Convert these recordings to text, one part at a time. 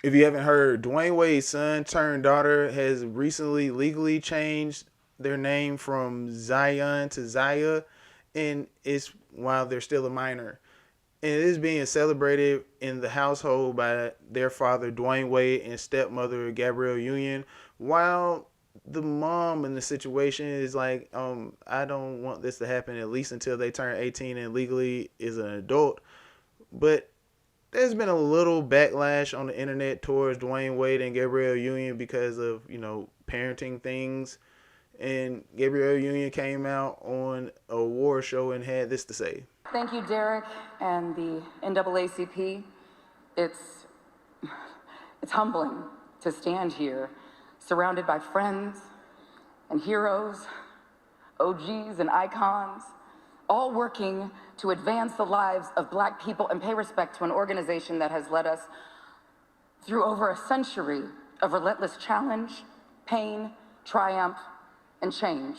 If you haven't heard, Dwayne Wade's son turned daughter has recently legally changed their name from Zion to Zaya, and it's while they're still a minor. And it is being celebrated in the household by their father, Dwayne Wade, and stepmother, Gabrielle Union, while the mom in the situation is like, I don't want this to happen at least until they turn 18 and legally is an adult. But there's been a little backlash on the internet towards Dwayne Wade and Gabrielle Union because of, parenting things. And Gabrielle Union came out on a award show and had this to say. Thank you, Derek and the NAACP. It's, it's humbling to stand here surrounded by friends and heroes, OGs and icons, all working to advance the lives of Black people and pay respect to an organization that has led us through over a century of relentless challenge, pain, triumph, and change,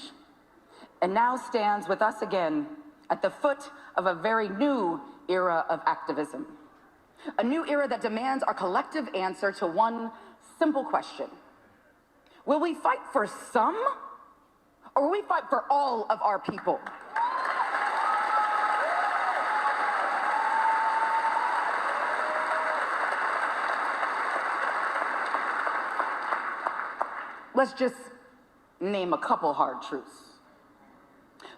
and now stands with us again at the foot of a very new era of activism. A new era that demands our collective answer to one simple question. Will we fight for some, or will we fight for all of our people? Let's just name a couple hard truths.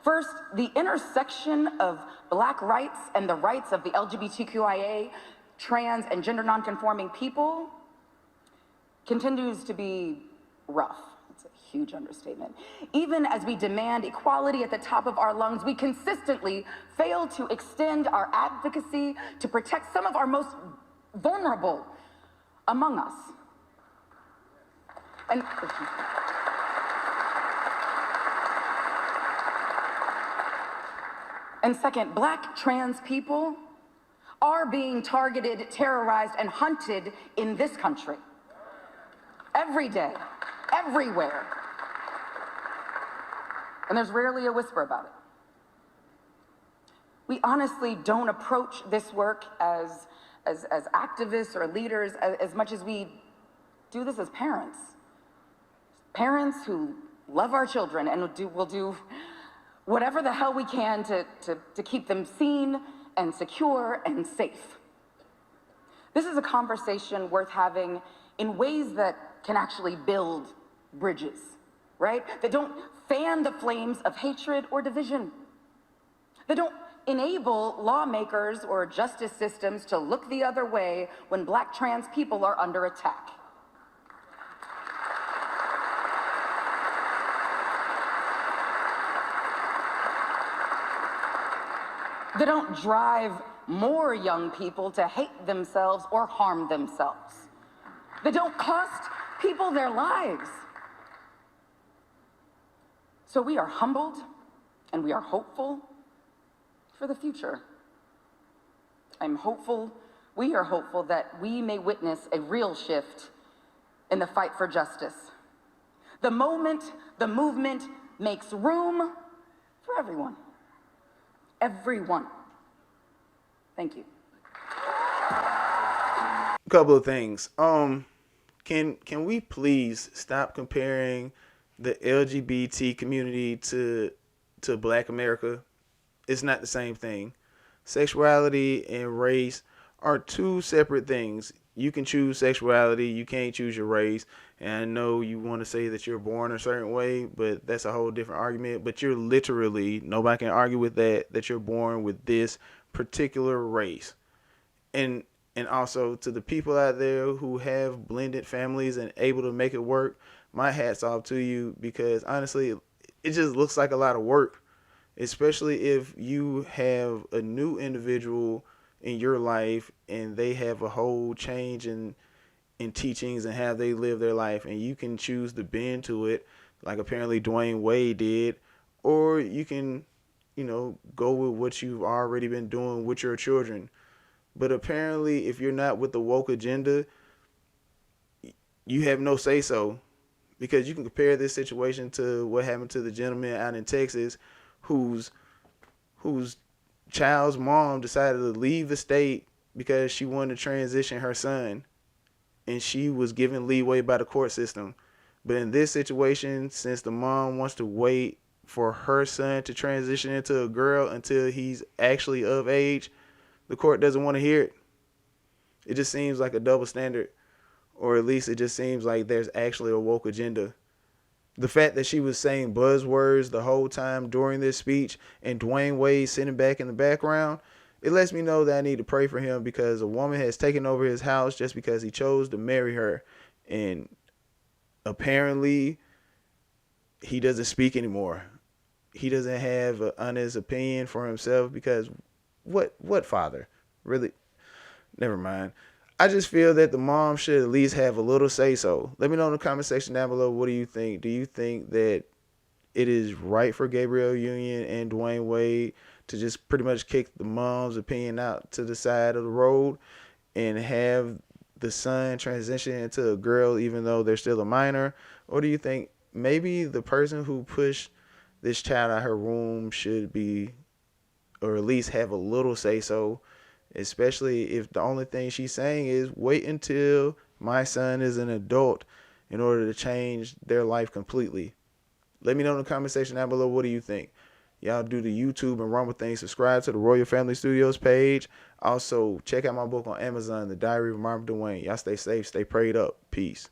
First, the intersection of Black rights and the rights of the LGBTQIA, trans, and gender nonconforming people continues to be rough. It's a huge understatement. Even as we demand equality at the top of our lungs, we consistently fail to extend our advocacy to protect some of our most vulnerable among us. And second, Black trans people are being targeted, terrorized, and hunted in this country. Every day, everywhere. And there's rarely a whisper about it. We honestly don't approach this work as activists or leaders as much as we do this as parents. Parents who love our children and will do whatever the hell we can to keep them seen and secure and safe. This is a conversation worth having in ways that can actually build bridges, right? That don't fan the flames of hatred or division. That don't enable lawmakers or justice systems to look the other way when Black trans people are under attack. They don't drive more young people to hate themselves or harm themselves. They don't cost people their lives. So we are humbled and we are hopeful for the future. We are hopeful that we may witness a real shift in the fight for justice. The moment the movement makes room for everyone. Everyone. Thank you. Couple of things. Can we please stop comparing the LGBT community to Black America? It's not the same thing. Sexuality and race are two separate things. You can choose sexuality, you can't choose your race. And I know you want to say that you're born a certain way, but that's a whole different argument. But you're literally, nobody can argue with that you're born with this particular race. And also to the people out there who have blended families and able to make it work, my hat's off to you, because honestly, it just looks like a lot of work, especially if you have a new individual in your life and they have a whole change in teachings and how they live their life, and you can choose to bend to it like apparently Dwayne Wade did, or you can, go with what you've already been doing with your children. But apparently if you're not with the woke agenda, you have no say so, because you can compare this situation to what happened to the gentleman out in Texas whose child's mom decided to leave the state because she wanted to transition her son. and she was given leeway by the court system. But in this situation, since the mom wants to wait for her son to transition into a girl until he's actually of age, the court doesn't want to hear it. It just seems like a double standard, or at least it just seems like there's actually a woke agenda. The fact that she was saying buzzwords the whole time during this speech and DeWayne Wade sitting back in the background, it lets me know that I need to pray for him, because a woman has taken over his house just because he chose to marry her. And apparently he doesn't speak anymore. He doesn't have an honest opinion for himself, because what father? Really? Never mind. I just feel that the mom should at least have a little say so. Let me know in the comment section down below, what do you think? Do you think that it is right for Gabrielle Union and DeWayne Wade to just pretty much kick the mom's opinion out to the side of the road and have the son transition into a girl even though they're still a minor? Or do you think maybe the person who pushed this child out of her womb should be, or at least have a little say so, especially if the only thing she's saying is wait until my son is an adult in order to change their life completely? Let me know in the comment section down below, what do you think? Y'all do the YouTube and Rumble thing. Subscribe to the Royal Family Studios page. Also, check out my book on Amazon, The Diary of Marvin DeWayne. Y'all stay safe, stay prayed up. Peace.